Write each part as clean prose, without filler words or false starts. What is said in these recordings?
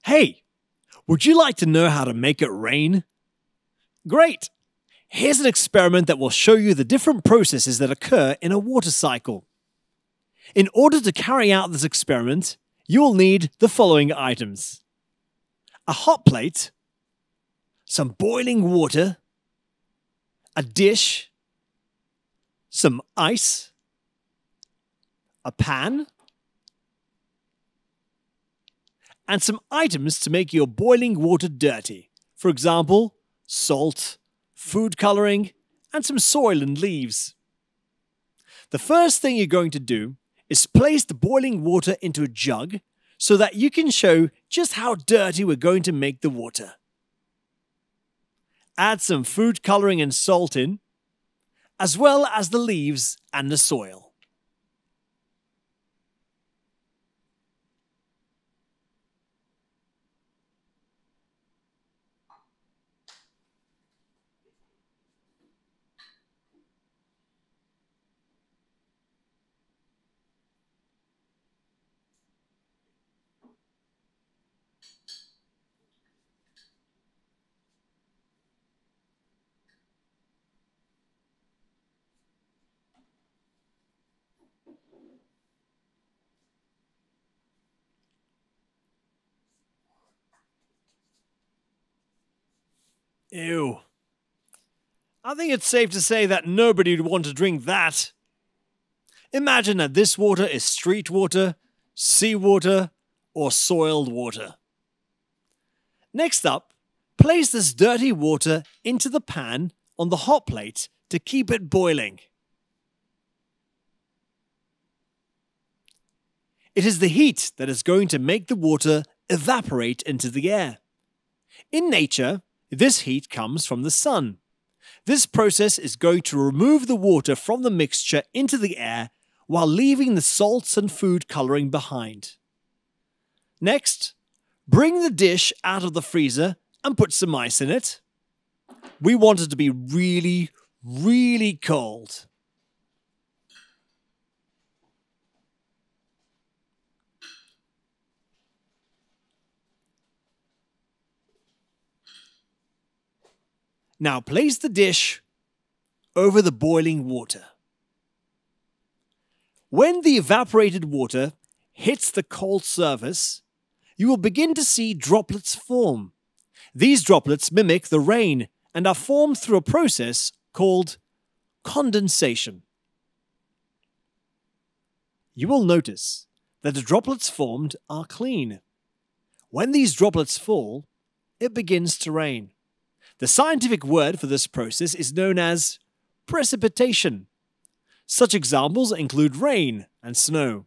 Hey, would you like to know how to make it rain? Great! Here's an experiment that will show you the different processes that occur in a water cycle. In order to carry out this experiment, you will need the following items: a hot plate, some boiling water, a dish, some ice, a pan, and some items to make your boiling water dirty. For example, salt, food coloring, and some soil and leaves. The first thing you're going to do is place the boiling water into a jug so that you can show just how dirty we're going to make the water. Add some food coloring and salt in, as well as the leaves and the soil. Ew. I think it's safe to say that nobody would want to drink that. Imagine that this water is street water, seawater, or soiled water. Next up, place this dirty water into the pan on the hot plate to keep it boiling. It is the heat that is going to make the water evaporate into the air. In nature, this heat comes from the sun. This process is going to remove the water from the mixture into the air while leaving the salts and food coloring behind. Next, bring the dish out of the freezer and put some ice in it. We want it to be really, really cold. Now place the dish over the boiling water. When the evaporated water hits the cold surface, you will begin to see droplets form. These droplets mimic the rain and are formed through a process called condensation. You will notice that the droplets formed are clean. When these droplets fall, it begins to rain. The scientific word for this process is known as precipitation. Such examples include rain and snow.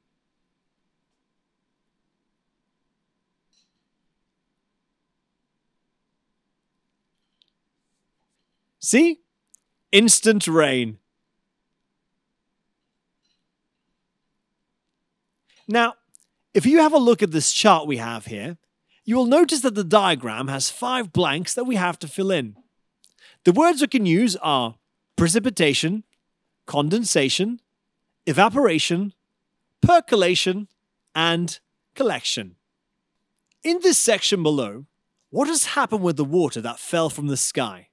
See? Instant rain. Now, if you have a look at this chart we have here, you will notice that the diagram has 5 blanks that we have to fill in. The words we can use are precipitation, condensation, evaporation, percolation, and collection. In this section below, what has happened with the water that fell from the sky?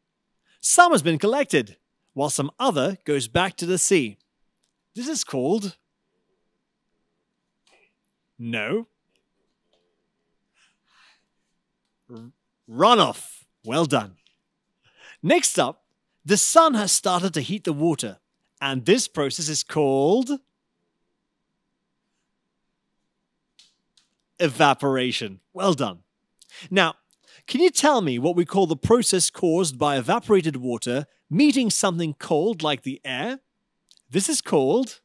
Some has been collected, while some other goes back to the sea. This is called... No. Runoff. Well done. Next up, the sun has started to heat the water, and this process is called evaporation. Well done. Now, can you tell me what we call the process caused by evaporated water meeting something cold like the air? This is called...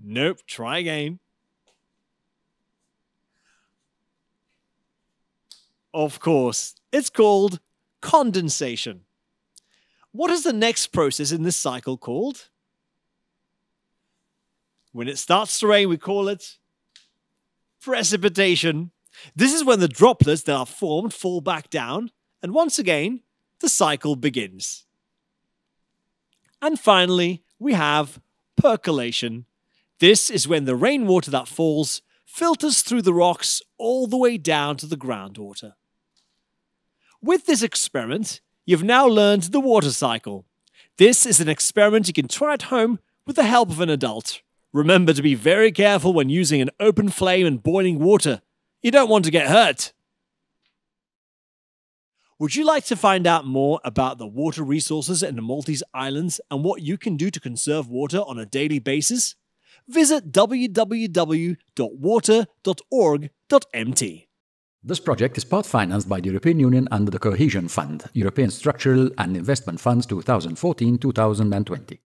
Nope, try again. Of course, it's called condensation. What is the next process in this cycle called? When it starts to rain, we call it precipitation. This is when the droplets that are formed fall back down, and once again, the cycle begins. And finally, we have percolation. This is when the rainwater that falls filters through the rocks all the way down to the groundwater. With this experiment, you've now learned the water cycle. This is an experiment you can try at home with the help of an adult. Remember to be very careful when using an open flame and boiling water. You don't want to get hurt. Would you like to find out more about the water resources in the Maltese Islands and what you can do to conserve water on a daily basis? Visit www.water.org.mt. This project is part-financed by the European Union under the Cohesion Fund, European Structural and Investment Funds 2014-2020.